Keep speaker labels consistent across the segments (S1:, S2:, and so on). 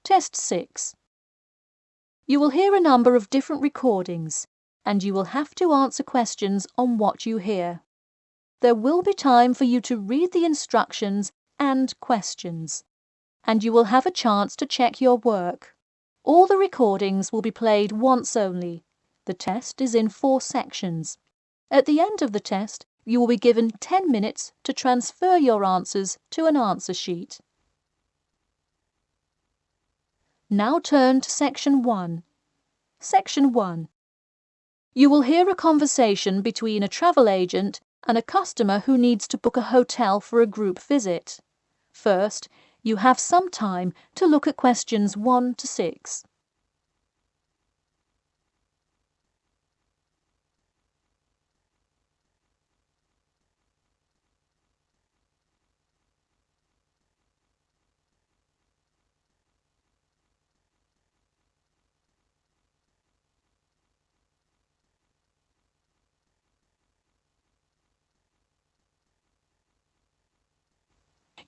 S1: Test 6. You will hear a number of different recordings, and you will have to answer questions on what you hear. There will be time for you to read the instructions and questions, and you will have a chance to check your work. All the recordings will be played once only. The test is in 4 sections. At the end of the test, you will be given 10 minutes to transfer your answers to an answer sheet. Now turn to Section 1. Section 1. You will hear a conversation between a travel agent and a customer who needs to book a hotel for a group visit. First, you have some time to look at questions 1 to 6.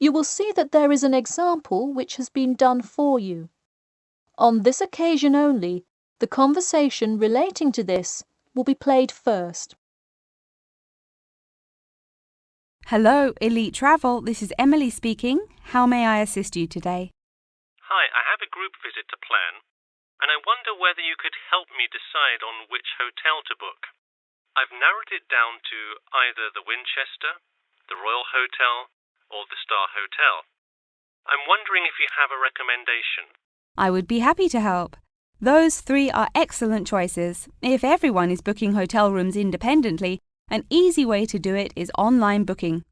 S1: You will see that there is an example which has been done for you. On this occasion only, the conversation relating to this will be played first.
S2: Hello, Elite Travel. This is Emily speaking. How may I assist you today?
S3: Hi, I have a group visit to plan, and I wonder whether you could help me decide on which hotel to book. I've narrowed it down to either the Winchester, the Royal Hotel, or the Star Hotel. I'm wondering if you have a recommendation.
S2: I would be happy to help. Those 3 are excellent choices. If everyone is booking hotel rooms independently, an easy way to do it is online booking.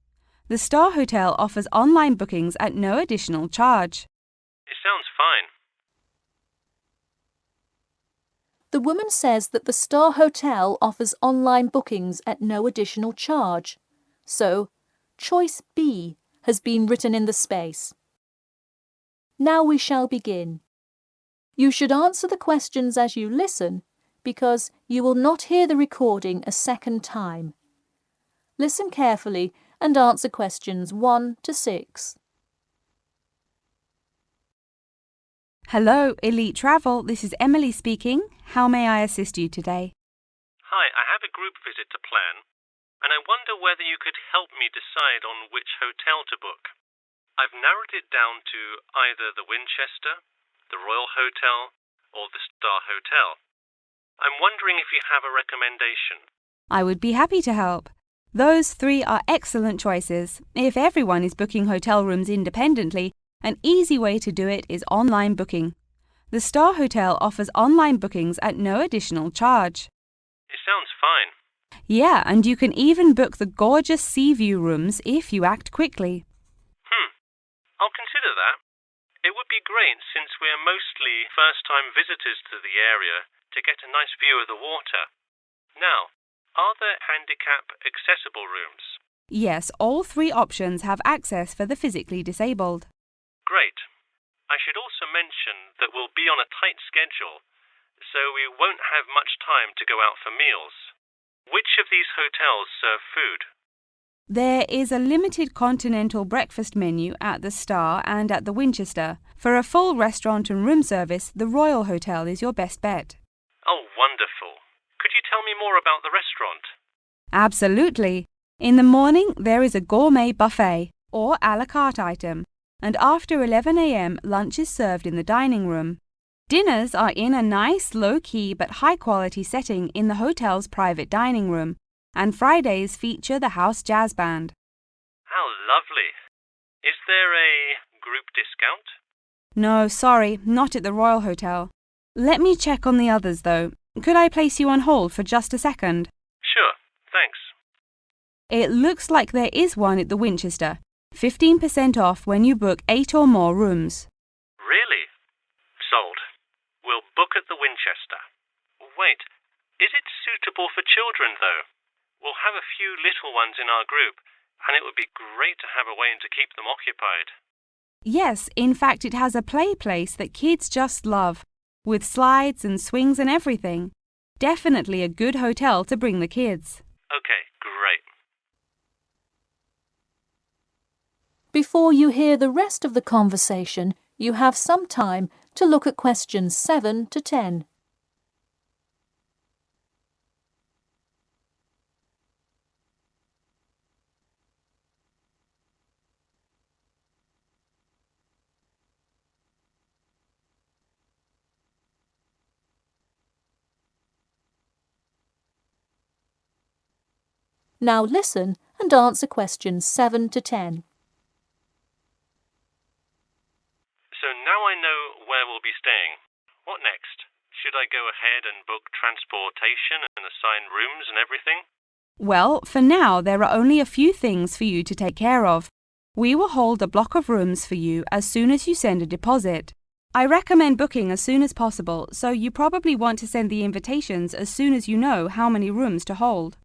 S2: The Star Hotel offers online bookings at no additional charge.
S3: It sounds fine.
S1: The woman says that the Star Hotel offers online bookings at no additional charge. So, choice B has been written in the space. Now we shall begin. You should answer the questions as you listen, because you will not hear the recording a second time. Listen carefully and answer questions 1 to 6.
S2: Hello, Elite Travel. This is Emily speaking. How may I assist you today?
S3: Hi, I have a group visit to plan, and I wonder whether you could help me decide on which hotel to book. I've narrowed it down to either the Winchester, the Royal Hotel, or the Star Hotel. I'm wondering if you have a recommendation.
S2: I would be happy to help. Those 3 are excellent choices. If everyone is booking hotel rooms independently, an easy way to do it is online booking. The Star Hotel offers online bookings at no additional charge.
S3: It sounds fine.
S2: Yeah, and you can even book the gorgeous sea view rooms if you act quickly.
S3: I'll consider that. It would be great since we're mostly first-time visitors to the area to get a nice view of the water. Now, are there handicap-accessible rooms?
S2: Yes, all 3 options have access for the physically disabled.
S3: Great. I should also mention that we'll be on a tight schedule, so we won't have much time to go out for meals. Which of these hotels serve food?
S2: There is a limited continental breakfast menu at the Star and at the Winchester. For a full restaurant and room service, the Royal Hotel is your best bet.
S3: Oh, wonderful. Could you tell me more about the restaurant?
S2: Absolutely. In the morning, there is a gourmet buffet or a la carte item, and after 11 a.m., lunch is served in the dining room. Dinners are in a nice, low-key but high-quality setting in the hotel's private dining room, and Fridays feature the house jazz band.
S3: How lovely. Is there a group discount?
S2: No, sorry, not at the Royal Hotel. Let me check on the others, though. Could I place you on hold for just a second?
S3: Sure, thanks.
S2: It looks like there is one at the Winchester. 15% off when you book 8 or more rooms.
S3: Really? Sold. We'll book at the Winchester. Wait, is it suitable for children, though? We'll have a few little ones in our group, and it would be great to have a way to keep them occupied.
S2: Yes, in fact it has a play place that kids just love, with slides and swings and everything. Definitely a good hotel to bring the kids.
S3: Okay, great.
S1: Before you hear the rest of the conversation, you have some time to look at questions 7 to 10. Now listen and answer questions 7 to 10.
S3: So now I know where we'll be staying. What next? Should I go ahead and book transportation and assign rooms and everything?
S2: Well, for now, there are only a few things for you to take care of. We will hold a block of rooms for you as soon as you send a deposit. I recommend booking as soon as possible, so you probably want to send the invitations as soon as you know how many rooms to hold.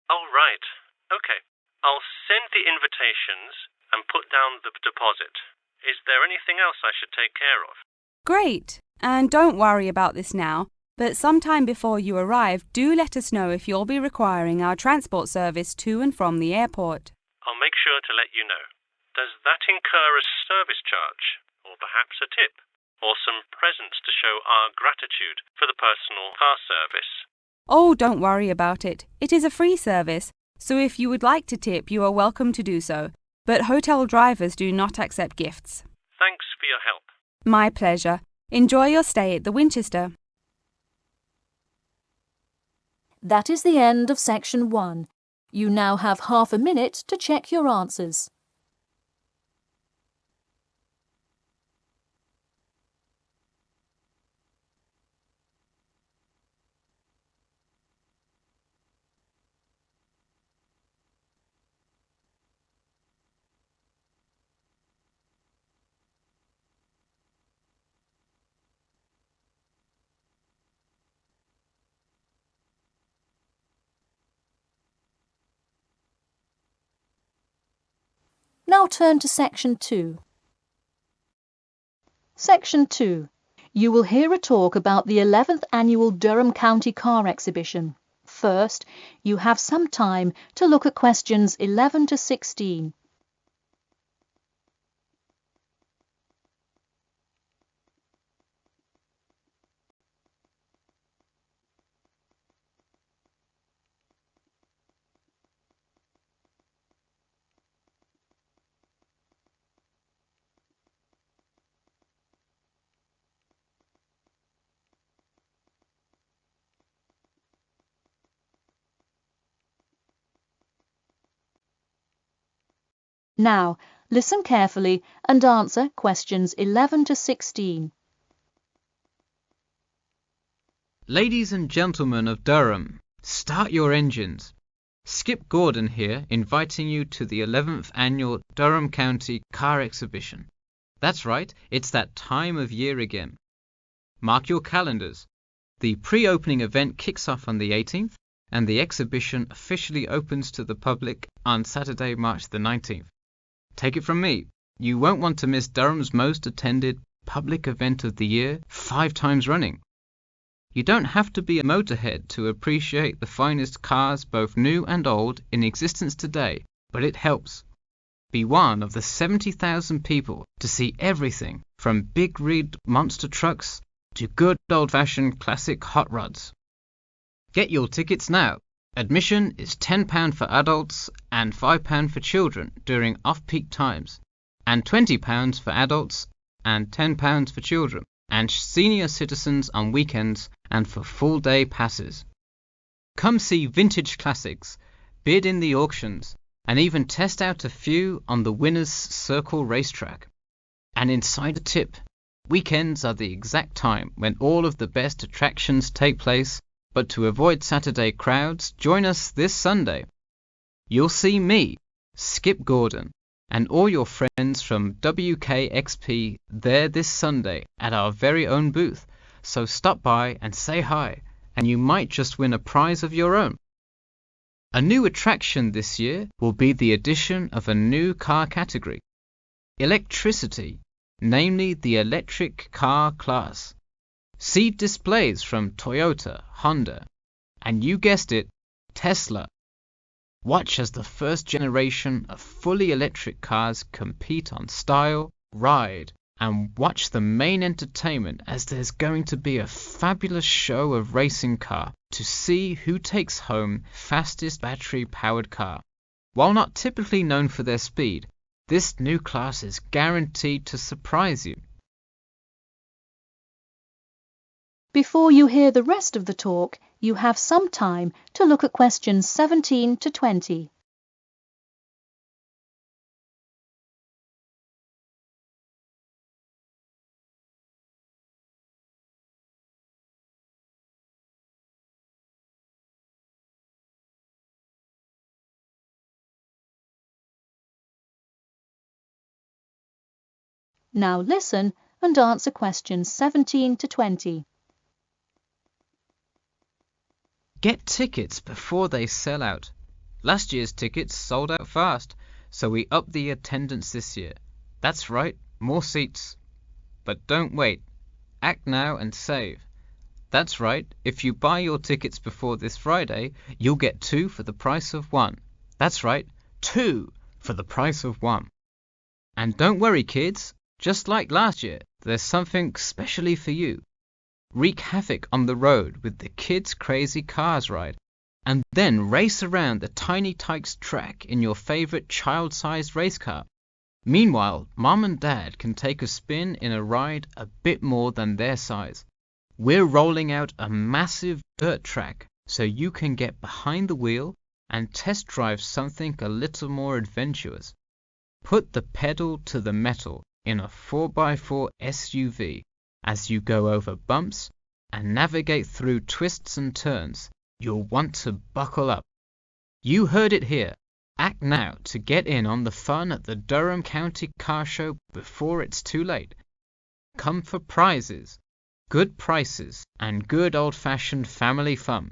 S3: Oh, right. Okay. I'll send the invitations and put down the deposit. Is there anything else I should take care of?
S2: Great. And don't worry about this now, but sometime before you arrive, do let us know if you'll be requiring our transport service to and from the airport.
S3: I'll make sure to let you know. Does that incur a service charge, or perhaps a tip, or some presents to show our gratitude for the personal car service?
S2: Oh, don't worry about it. It is a free service, so if you would like to tip, you are welcome to do so. But hotel drivers do not accept gifts.
S3: Thanks for your help.
S2: My pleasure. Enjoy your stay at the Winchester.
S1: That is the end of section 1. You now have half a minute to check your answers. Now turn to section 2. Section 2. You will hear a talk about the 11th Annual Durham County Car Exhibition. First, you have some time to look at questions 11 to 16. Now, listen carefully and answer questions 11 to 16.
S4: Ladies and gentlemen of Durham, start your engines. Skip Gordon here, inviting you to the 11th Annual Durham County Car Exhibition. That's right, it's that time of year again. Mark your calendars. The pre-opening event kicks off on the 18th, and the exhibition officially opens to the public on Saturday, March the 19th. Take it from me, you won't want to miss Durham's most attended public event of the year 5 times running. You don't have to be a motorhead to appreciate the finest cars, both new and old, in existence today, but it helps. Be one of the 70,000 people to see everything from big rig monster trucks to good old-fashioned classic hot rods. Get your tickets now. Admission is £10 for adults and £5 for children during off-peak times, and £20 for adults and £10 for children, and senior citizens on weekends and for full-day passes. Come see vintage classics, bid in the auctions, and even test out a few on the Winners' Circle racetrack. And inside the tip, weekends are the exact time when all of the best attractions take place. But to avoid Saturday crowds, join us this Sunday. You'll see me, Skip Gordon, and all your friends from WKXP there this Sunday at our very own booth, so stop by and say hi, and you might just win a prize of your own. A new attraction this year will be the addition of a new car category, electricity, namely the electric car class. See displays from Toyota, Honda, and you guessed it, Tesla. Watch as the first generation of fully electric cars compete on style, ride, and watch the main entertainment, as there's going to be a fabulous show of racing car to see who takes home fastest battery-powered car. While not typically known for their speed, this new class is guaranteed to surprise you.
S1: Before you hear the rest of the talk, you have some time to look at questions 17 to 20. Now listen and answer questions 17 to 20.
S4: Get tickets before they sell out. Last year's tickets sold out fast, so we upped the attendance this year. That's right, more seats. But don't wait. Act now and save. That's right, if you buy your tickets before this Friday, you'll get 2 for the price of 1. That's right, 2 for the price of 1. And don't worry, kids. Just like last year, there's something specially for you. Wreak havoc on the road with the Kids Crazy Cars ride, and then race around the Tiny Tykes track in your favorite child-sized race car. Meanwhile, Mom and Dad can take a spin in a ride a bit more than their size. We're rolling out a massive dirt track so you can get behind the wheel and test drive something a little more adventurous. Put the pedal to the metal in a 4x4 SUV as you go over bumps and navigate through twists and turns. You'll want to buckle up. You heard it here. Act now to get in on the fun at the Durham County Car Show before it's too late. Come for prizes, good prices, and good old-fashioned family fun.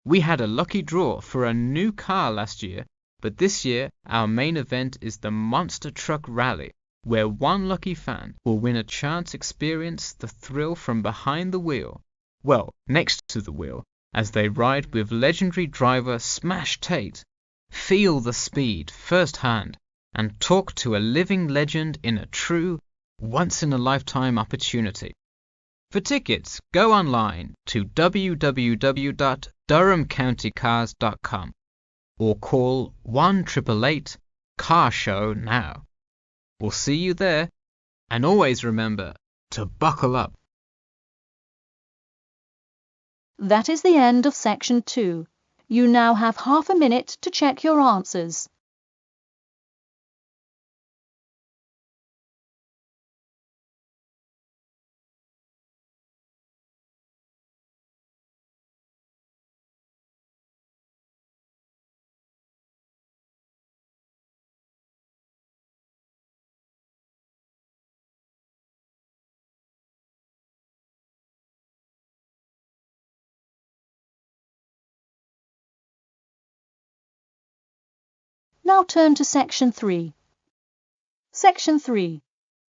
S4: We had a lucky draw for a new car last year, but this year our main event is the Monster Truck Rally, where one lucky fan will win a chance to experience the thrill from behind the wheel, well, next to the wheel, as they ride with legendary driver Smash Tate. Feel the speed firsthand and talk to a living legend in a true, once-in-a-lifetime opportunity. For tickets, go online to www.durhamcountycars.com or call 1-888-CAR-SHOW now. We'll see you there, and always remember to buckle up.
S1: That is the end of section 2. You now have half a minute to check your answers. Now turn to section 3. Section 3.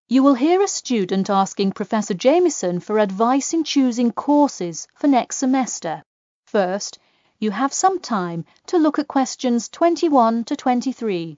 S1: You will hear a student asking Professor Jameson for advice in choosing courses for next semester. First, you have some time to look at questions 21 to 23.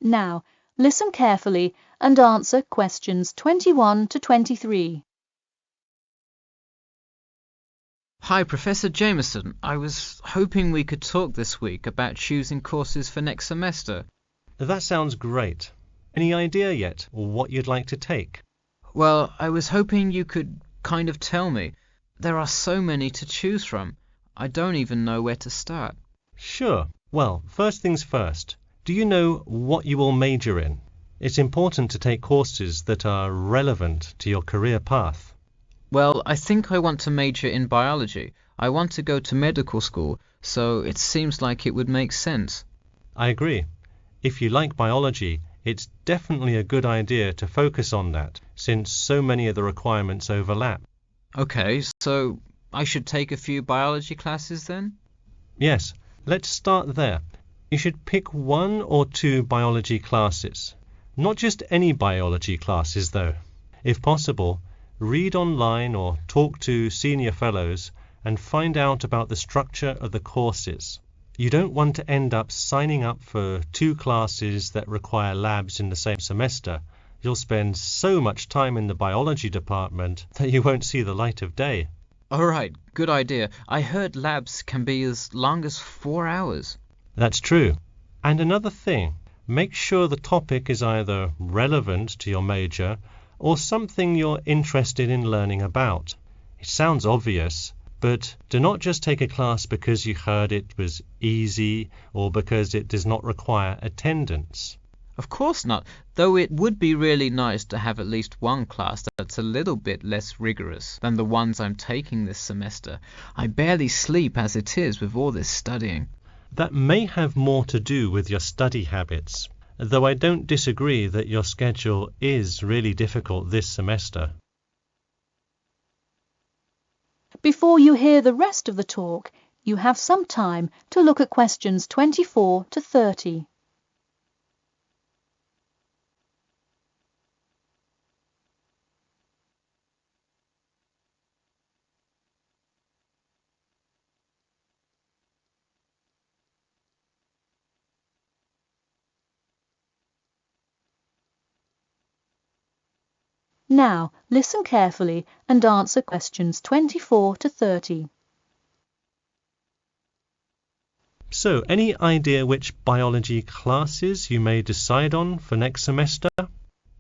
S1: Now, listen carefully and answer questions 21 to 23.
S4: Hi, Professor Jameson. I was hoping we could talk this week about choosing courses for next semester.
S5: That sounds great. Any idea yet, or what you'd like to take?
S4: Well, I was hoping you could kind of tell me. There are so many to choose from. I don't even know where to start.
S5: Sure. Well, first things first. Do you know what you will major in? It's important to take courses that are relevant to your career path.
S4: Well, I think I want to major in biology. I want to go to medical school, so it seems like it would make sense.
S5: I agree. If you like biology, it's definitely a good idea to focus on that since so many of the requirements overlap.
S4: Okay, so I should take a few biology classes then?
S5: Yes, let's start there. You should pick 1 or 2 biology classes. Not just any biology classes, though. If possible, read online or talk to senior fellows and find out about the structure of the courses. You don't want to end up signing up for 2 classes that require labs in the same semester. You'll spend so much time in the biology department that you won't see the light of day.
S4: All right, good idea. I heard labs can be as long as 4 hours.
S5: That's true. And another thing, make sure the topic is either relevant to your major or something you're interested in learning about. It sounds obvious, but do not just take a class because you heard it was easy or because it does not require attendance.
S4: Of course not, though it would be really nice to have at least one class that's a little bit less rigorous than the ones I'm taking this semester. I barely sleep as it is with all this studying.
S5: That may have more to do with your study habits, though I don't disagree that your schedule is really difficult this semester.
S1: Before you hear the rest of the talk, you have some time to look at questions 24 to 30. Now, listen carefully and answer questions 24 to 30.
S5: So, any idea which biology classes you may decide on for next semester?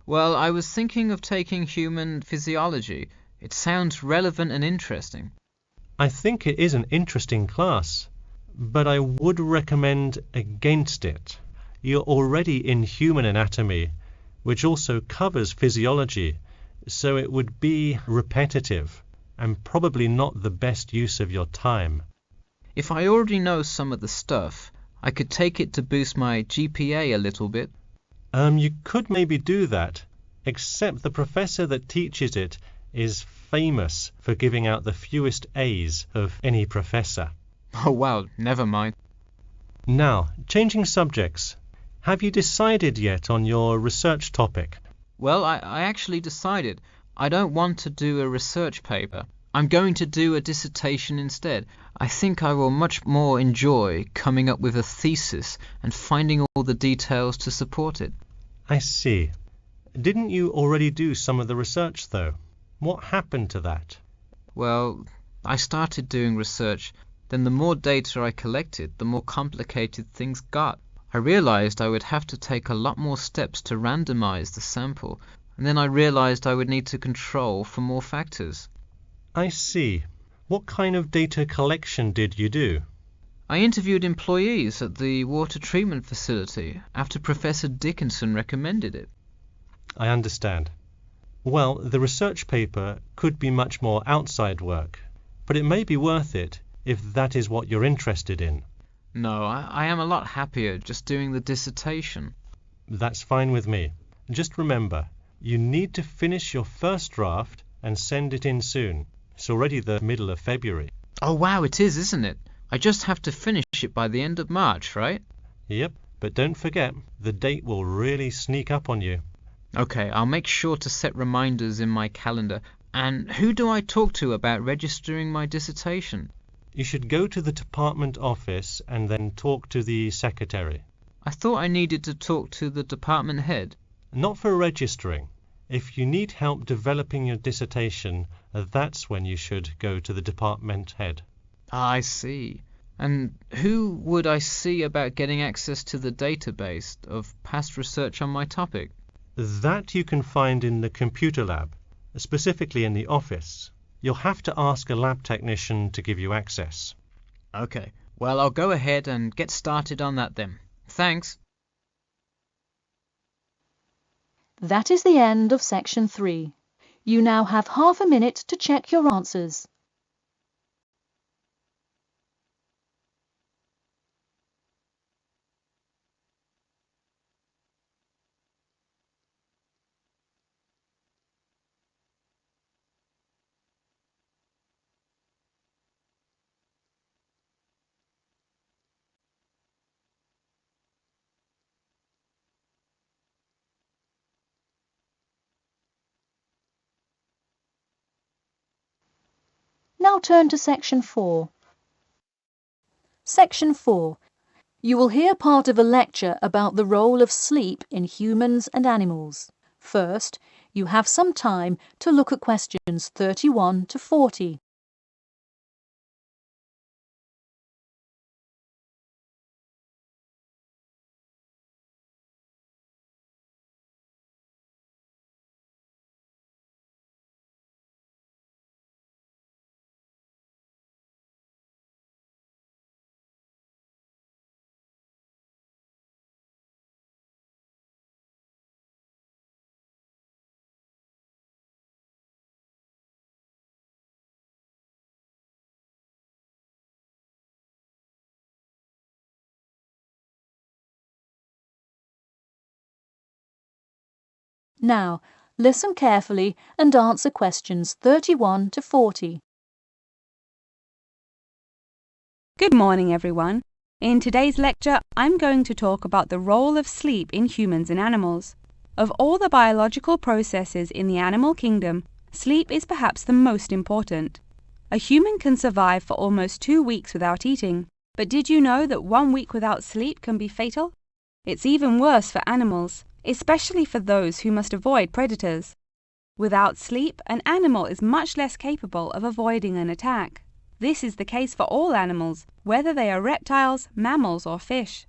S4: Well, I was thinking of taking human physiology. It sounds relevant and interesting.
S5: I think it is an interesting class, but I would recommend against it. You're already in human anatomy, which also covers physiology, so it would be repetitive and probably not the best use of your time.
S4: If I already know some of the stuff, I could take it to boost my GPA a little bit.
S5: You could maybe do that, except the professor that teaches it is famous for giving out the fewest A's of any professor.
S4: Oh wow, never mind.
S5: Now, changing subjects. Have you decided yet on your research topic?
S4: Well, I actually decided I don't want to do a research paper. I'm going to do a dissertation instead. I think I will much more enjoy coming up with a thesis and finding all the details to support it.
S5: I see. Didn't you already do some of the research, though? What happened to that?
S4: Well, I started doing research, then the more data I collected, the more complicated things got. I realized I would have to take a lot more steps to randomize the sample, and then I realized I would need to control for more factors.
S5: I see. What kind of data collection did you do?
S4: I interviewed employees at the water treatment facility after Professor Dickinson recommended it.
S5: I understand. Well, the research paper could be much more outside work, but it may be worth it if that is what you're interested in.
S4: No, I am a lot happier just doing the dissertation.
S5: That's fine with me. Just remember, you need to finish your first draft and send it in soon. It's already the middle of February.
S4: Oh wow, it is, isn't it? I just have to finish it by the end of March, right?
S5: Yep, but don't forget, the date will really sneak up on you.
S4: Okay, I'll make sure to set reminders in my calendar. And who do I talk to about registering my dissertation?
S5: You should go to the department office and then talk to the secretary.
S4: I thought I needed to talk to the department head.
S5: Not for registering. If you need help developing your dissertation, that's when you should go to the department head.
S4: Ah, I see. And who would I see about getting access to the database of past research on my topic?
S5: That you can find in the computer lab, specifically in the office. You'll have to ask a lab technician to give you access.
S4: Okay, well, I'll go ahead and get started on that then. Thanks.
S1: That is the end of section 3. You now have half a minute to check your answers. now turn to Section 4. Section 4. You will hear part of a lecture about the role of sleep in humans and animals. First, you have some time to look at questions 31 to 40. Now, listen carefully and answer questions 31 to 40.
S2: Good morning, everyone. In today's lecture, I'm going to talk about the role of sleep in humans and animals. Of all the biological processes in the animal kingdom, sleep is perhaps the most important. A human can survive for almost 2 weeks without eating, but did you know that 1 week without sleep can be fatal? It's even worse for animals, especially for those who must avoid predators. Without sleep, an animal is much less capable of avoiding an attack. This is the case for all animals, whether they are reptiles, mammals, or fish.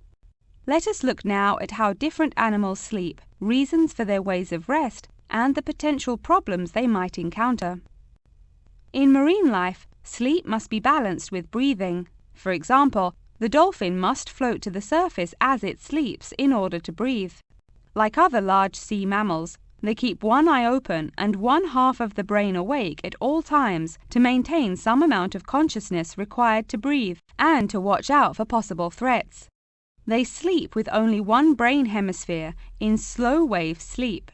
S2: Let us look now at how different animals sleep, reasons for their ways of rest, and the potential problems they might encounter. In marine life, sleep must be balanced with breathing. For example, the dolphin must float to the surface as it sleeps in order to breathe. Like other large sea mammals, they keep one eye open and one half of the brain awake at all times to maintain some amount of consciousness required to breathe and to watch out for possible threats. They sleep with only one brain hemisphere in slow wave sleep.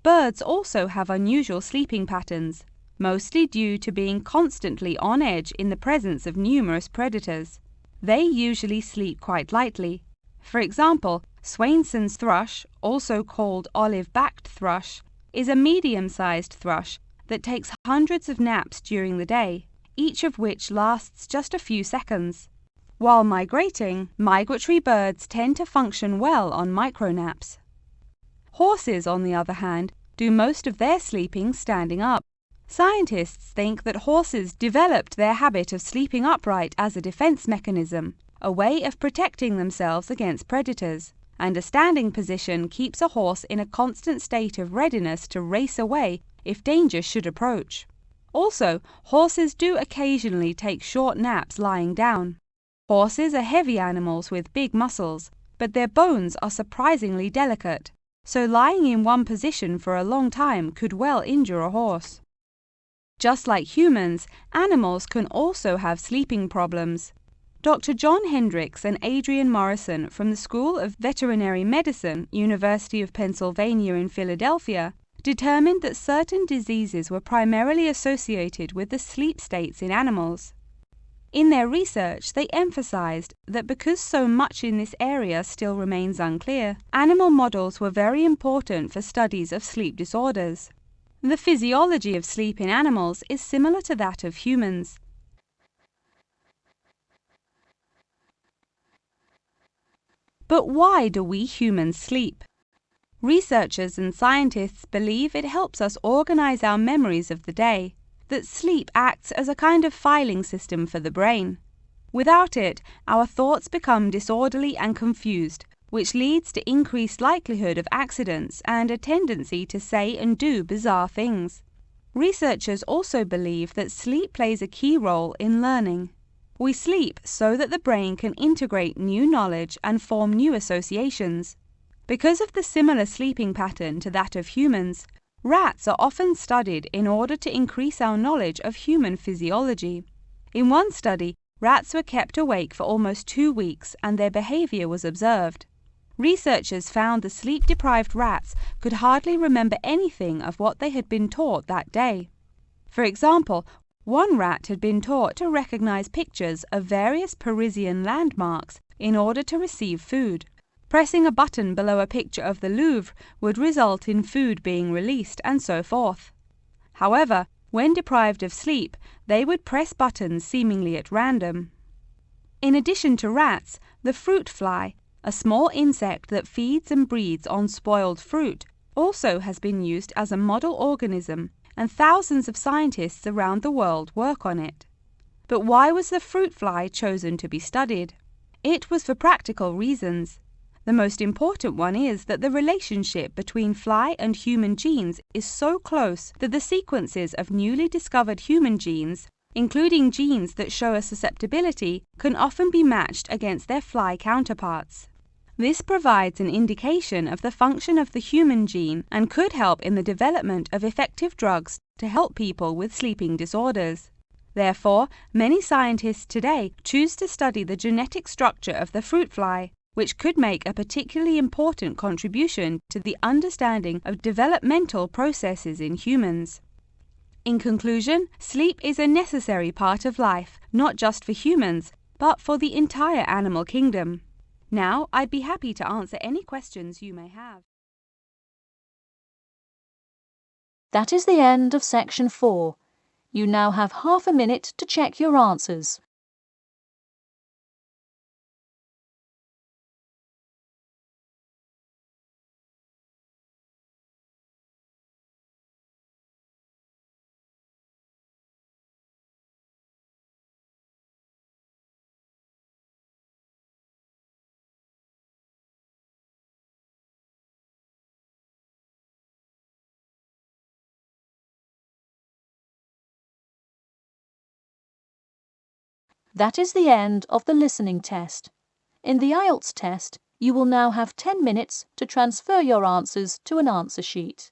S2: Birds also have unusual sleeping patterns, mostly due to being constantly on edge in the presence of numerous predators. They usually sleep quite lightly. For example, Swainson's thrush, also called olive-backed thrush, is a medium-sized thrush that takes hundreds of naps during the day, each of which lasts just a few seconds. While migrating, migratory birds tend to function well on micronaps. Horses, on the other hand, do most of their sleeping standing up. Scientists think that horses developed their habit of sleeping upright as a defense mechanism, a way of protecting themselves against predators, and a standing position keeps a horse in a constant state of readiness to race away if danger should approach. Also, horses do occasionally take short naps lying down. Horses are heavy animals with big muscles, but their bones are surprisingly delicate, so lying in one position for a long time could well injure a horse. Just like humans, animals can also have sleeping problems. Dr. John Hendricks and Adrian Morrison from the School of Veterinary Medicine, University of Pennsylvania in Philadelphia, determined that certain diseases were primarily associated with the sleep states in animals. In their research, they emphasized that because so much in this area still remains unclear, animal models were very important for studies of sleep disorders. The physiology of sleep in animals is similar to that of humans. But why do we humans sleep? Researchers and scientists believe it helps us organize our memories of the day, that sleep acts as a kind of filing system for the brain. Without it, our thoughts become disorderly and confused, which leads to increased likelihood of accidents and a tendency to say and do bizarre things. Researchers also believe that sleep plays a key role in learning. We sleep so that the brain can integrate new knowledge and form new associations. Because of the similar sleeping pattern to that of humans, rats are often studied in order to increase our knowledge of human physiology. In one study, rats were kept awake for almost 2 weeks and their behavior was observed. Researchers found the sleep-deprived rats could hardly remember anything of what they had been taught that day. For example, one rat had been taught to recognize pictures of various Parisian landmarks in order to receive food. Pressing a button below a picture of the Louvre would result in food being released, and so forth. However, When deprived of sleep, they would press buttons seemingly at random. In addition to rats, the fruit fly, a small insect that feeds and breeds on spoiled fruit, also has been used as a model organism, and thousands of scientists around the world work on it. But why was the fruit fly chosen to be studied? It was for practical reasons. The most important one is that the relationship between fly and human genes is so close that the sequences of newly discovered human genes, including genes that show a susceptibility, can often be matched against their fly counterparts. This provides an indication of the function of the human gene and could help in the development of effective drugs to help people with sleeping disorders. Therefore, many scientists today choose to study the genetic structure of the fruit fly, which could make a particularly important contribution to the understanding of developmental processes in humans. In conclusion, sleep is a necessary part of life, not just for humans, but for the entire animal kingdom. Now, I'd be happy to answer any questions you may have.
S1: That is the end of section 4. You now have half a minute to check your answers. That is the end of the listening test. In the Ielts test, you will now have 10 minutes to transfer your answers to an answer sheet.